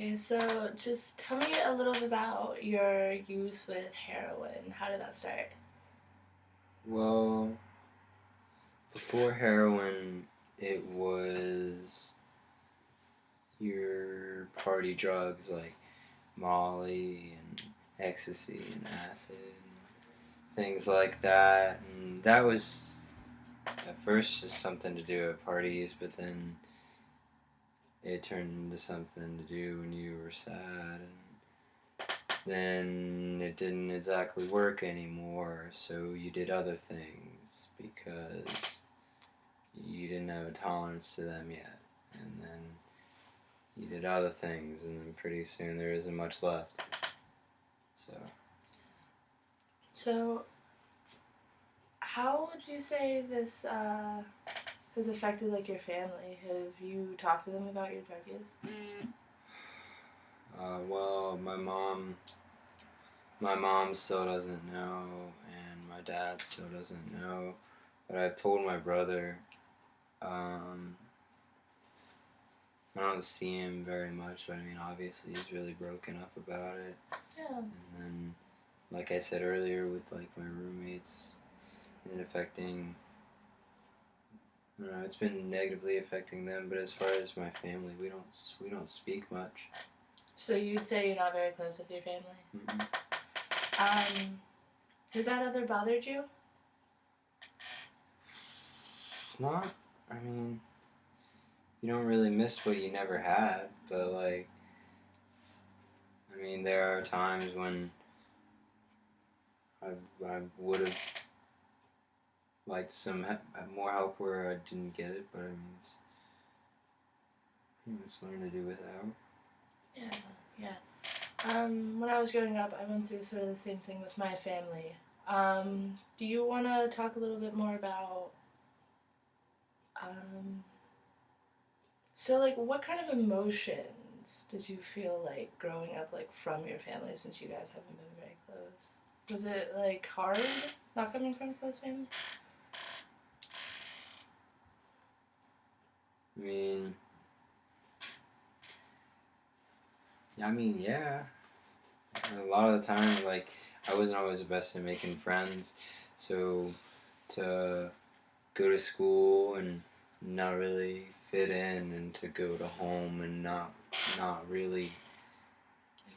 Okay, so just tell me a little bit about your use with heroin. How did that start? Well, before heroin, it was your party drugs like Molly and ecstasy and acid and things like that. And that was at first just something to do at parties, but then it turned into something to do when you were sad. And then it didn't exactly work anymore, so you did other things because you didn't have a tolerance to them yet. And then you did other things, and then pretty soon there isn't much left. So, So, how would you say this has affected like your family? Have you talked to them about your drug use? well, my mom still doesn't know, and my dad still doesn't know. But I've told my brother. Um, I don't see him very much, but I mean, obviously he's really broken up about it. Yeah. And then, like I said earlier, with like my roommates, and affecting. I don't know, it's been negatively affecting them. But as far as my family, we don't speak much. So you'd say you're not very close with your family. Mm-mm. Has that ever bothered you? Not. I mean, you don't really miss what you never had, but like, I mean, there are times when I would have liked some more help where I didn't get it, but I mean, it's pretty much learn to do without. Yeah, yeah. When I was growing up, I went through sort of the same thing with my family. Do you want to talk a little bit more about um, so, like, what kind of emotions did you feel like growing up, like, from your family since you guys haven't been very close? Was it, like, hard not coming from a close family? I mean, yeah. A lot of the time, like, I wasn't always the best at making friends, so to go to school and not really fit in, and to go to home and not really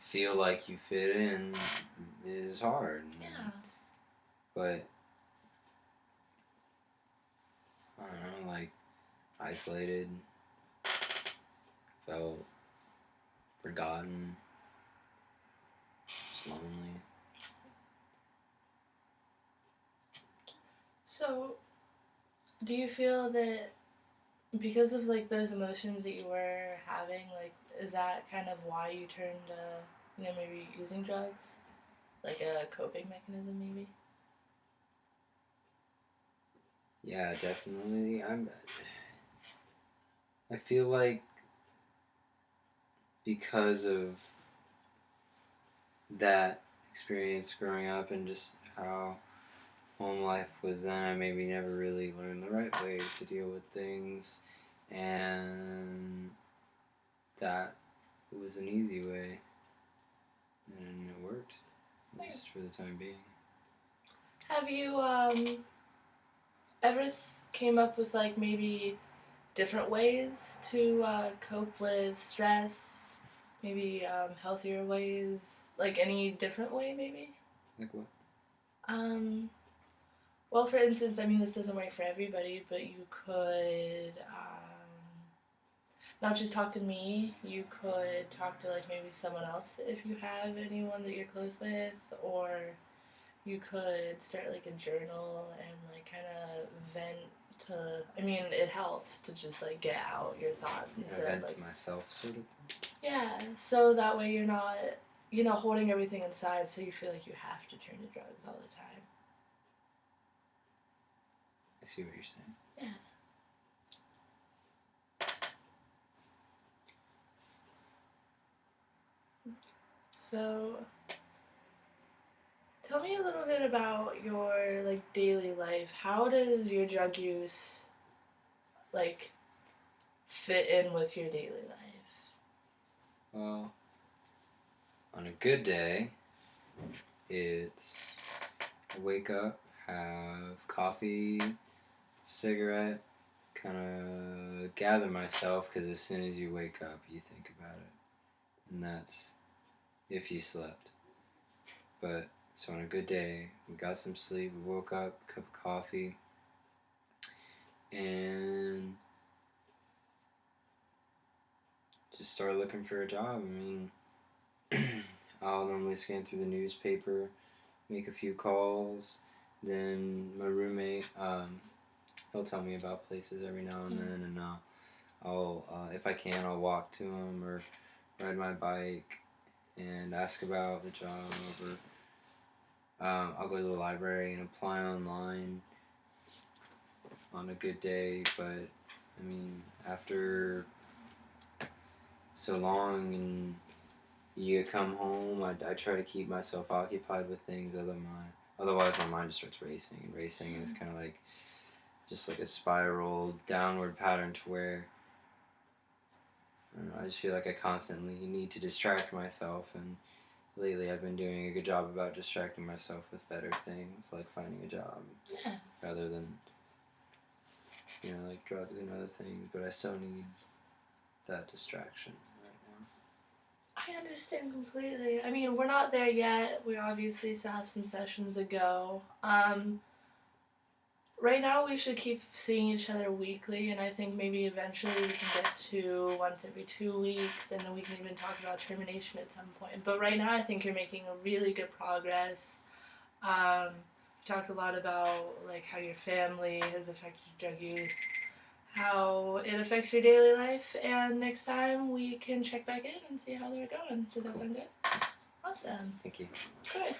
feel like you fit in is hard. Yeah. But I don't know, like isolated, felt forgotten, just lonely. So, do you feel that because of, like, those emotions that you were having, like, is that kind of why you turned maybe using drugs? Like a coping mechanism, maybe? Yeah, definitely. I feel like because of that experience growing up and just how home life was then, I maybe never really learned the right way to deal with things, and that was an easy way, and it worked, at least for the time being. Have you ever came up with like maybe different ways to cope with stress? Maybe healthier ways? Like any different way, maybe? Like what? Um, well, for instance, I mean, this doesn't work for everybody, but you could not just talk to me, you could talk to like maybe someone else if you have anyone that you're close with, or you could start like a journal and like kind of vent to. I mean, it helps to just like get out your thoughts I instead of vent like to myself, sort of thing. yeah. So that way you're not holding everything inside, so you feel like you have to turn to drugs all the time. I see what you're saying. Yeah. So tell me a little bit about your like daily life. How does your drug use like fit in with your daily life? Well, On a good day, it's wake up, have coffee, cigarette, kind of gather myself, because as soon as you wake up, you think about it. And that's if you slept. But, so on a good day, we got some sleep, we woke up, cup of coffee, and just started looking for a job. I mean, I'll normally scan through the newspaper, make a few calls. Then my roommate, he'll tell me about places every now and then, and I'll, if I can, I'll walk to them or ride my bike and ask about the job, or I'll go to the library and apply online on a good day. But I mean, after so long and you come home, I try to keep myself occupied with things otherwise my mind just starts racing and racing, and it's kind of like just like a spiral downward pattern to where I don't know, I just feel like I constantly need to distract myself, and lately I've been doing a good job about distracting myself with better things, like finding a job, Yeah. rather than, like drugs and other things, but I still need that distraction right now. I understand completely. I mean, we're not there yet. We obviously still have some sessions to go. Right now, we should keep seeing each other weekly, and I think maybe eventually we can get to once every 2 weeks, and then we can even talk about termination at some point. But right now, I think you're making a really good progress. We talked a lot about like how your family has affected your drug use, how it affects your daily life, and next time we can check back in and see how they're going. Does that sound good? Awesome. Thank you. Of course.